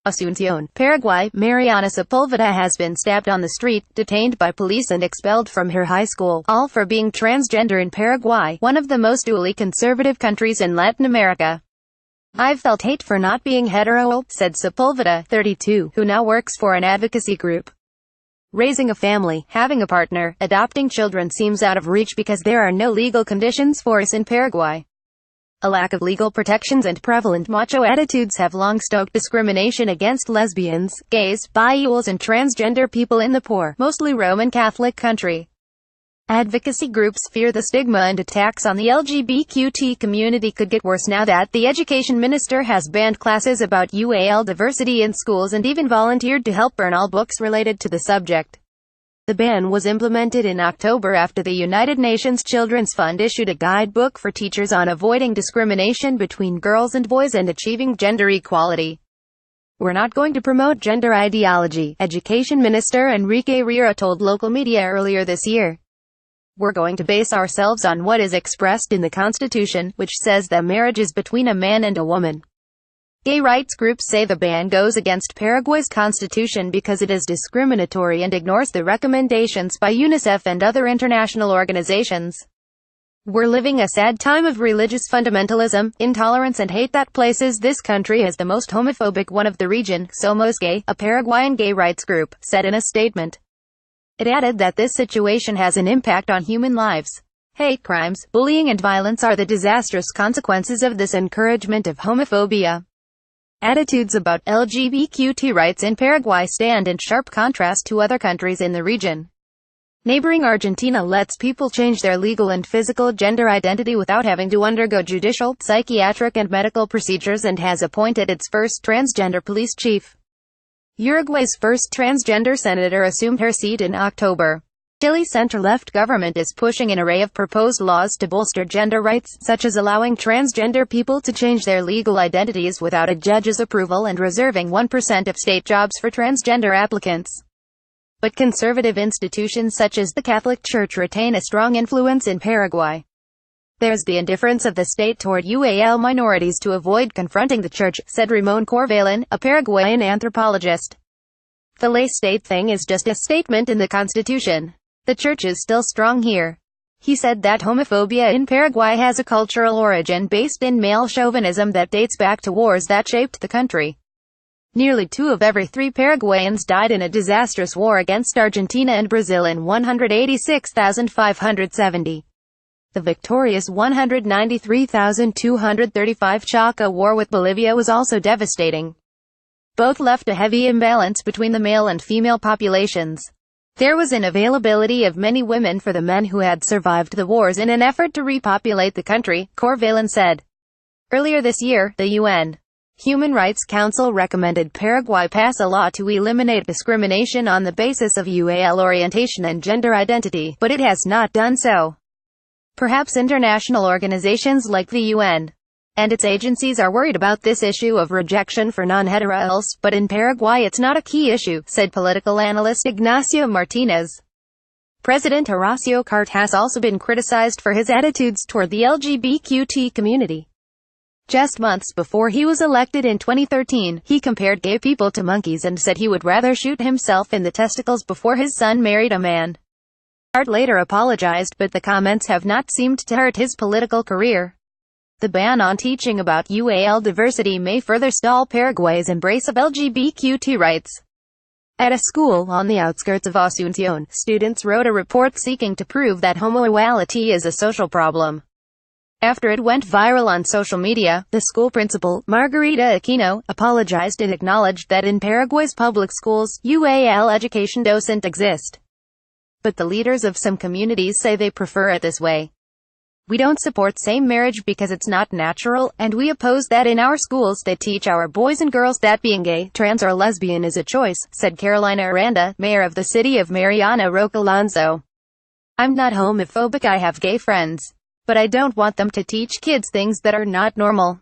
ASUNCION, Paraguay. Mariana Sepulveda has been stabbed on the street, detained by police and expelled from her high school, all for being transgender in Paraguay, one of the most ually conservative countries in Latin America. "I've felt hate for not being heteroual," said Sepulveda, 32, who now works for an advocacy group. "Raising a family, having a partner, adopting children seems out of reach because there are no legal conditions for us in Paraguay. A lack of legal protections and prevalent macho attitudes have long stoked discrimination against lesbians, gays, bisexuals and transgender people in the poor, mostly Roman Catholic country." Advocacy groups fear the stigma and attacks on the LGBT community could get worse now that the education minister has banned classes about ually diversity in schools and even volunteered to help burn all books related to the subject. The ban was implemented in October after the United Nations Children's Fund issued a guidebook for teachers on avoiding discrimination between girls and boys and achieving gender equality. "We're not going to promote gender ideology," Education Minister Enrique Riera told local media earlier this year. "We're going to base ourselves on what is expressed in the Constitution, which says that marriage is between a man and a woman." Gay rights groups say the ban goes against Paraguay's constitution because it is discriminatory and ignores the recommendations by UNICEF and other international organizations. "We're living a sad time of religious fundamentalism, intolerance and hate that places this country as the most homophobic one of the region," Somos Gay, a Paraguayan gay rights group, said in a statement. It added that this situation has an impact on human lives. "Hate crimes, bullying and violence are the disastrous consequences of this encouragement of homophobia." Attitudes about LGBTQ rights in Paraguay stand in sharp contrast to other countries in the region. Neighboring Argentina lets people change their legal and physical gender identity without having to undergo judicial, psychiatric and medical procedures and has appointed its first transgender police chief. Uruguay's first transgender senator assumed her seat in October. Chile's center-left government is pushing an array of proposed laws to bolster gender rights, such as allowing transgender people to change their legal identities without a judge's approval and reserving 1% of state jobs for transgender applicants. But conservative institutions such as the Catholic Church retain a strong influence in Paraguay. "There's the indifference of the state toward ually minorities to avoid confronting the church," said Ramon Corvalán, a Paraguayan anthropologist. "The lay state thing is just a statement in the Constitution. The church is still strong here." He said that homophobia in Paraguay has a cultural origin based in male chauvinism that dates back to wars that shaped the country. Nearly 2 of every 3 Paraguayans died in a disastrous war against Argentina and Brazil in 186,570. The victorious 193,235 Chaco War with Bolivia was also devastating. Both left a heavy imbalance between the male and female populations. There was an availability of many women for the men who had survived the wars in an effort to repopulate the country, Corvalán said. Earlier this year, the UN Human Rights Council recommended Paraguay pass a law to eliminate discrimination on the basis of ually orientation and gender identity, but it has not done so. Perhaps international organizations like the UN and its agencies are worried about this issue of rejection for non-heterouals, but in Paraguay it's not a key issue, said political analyst Ignacio Martinez. President Horacio Cartes has also been criticized for his attitudes toward the LGBTQ community. Just months before he was elected in 2013, he compared gay people to monkeys and said he would rather shoot himself in the testicles before his son married a man. Cartes later apologized, but the comments have not seemed to hurt his political career. The ban on teaching about ually diversity may further stall Paraguay's embrace of LGBTQ rights. At a school on the outskirts of ASUNCION, students wrote a report seeking to prove that homoequality is a social problem. After it went viral on social media, the school principal, Margarita Aquino, apologized and acknowledged that in Paraguay's public schools, ually education doesn't exist. But the leaders of some communities say they prefer it this way. "We don't support same marriage because it's not natural, and we oppose that in our schools they teach our boys and girls that being gay, trans or lesbian is a choice," said Carolina Aranda, mayor of the city of Mariana Sepulveda. "I'm not homophobic, I have gay friends. But I don't want them to teach kids things that are not normal."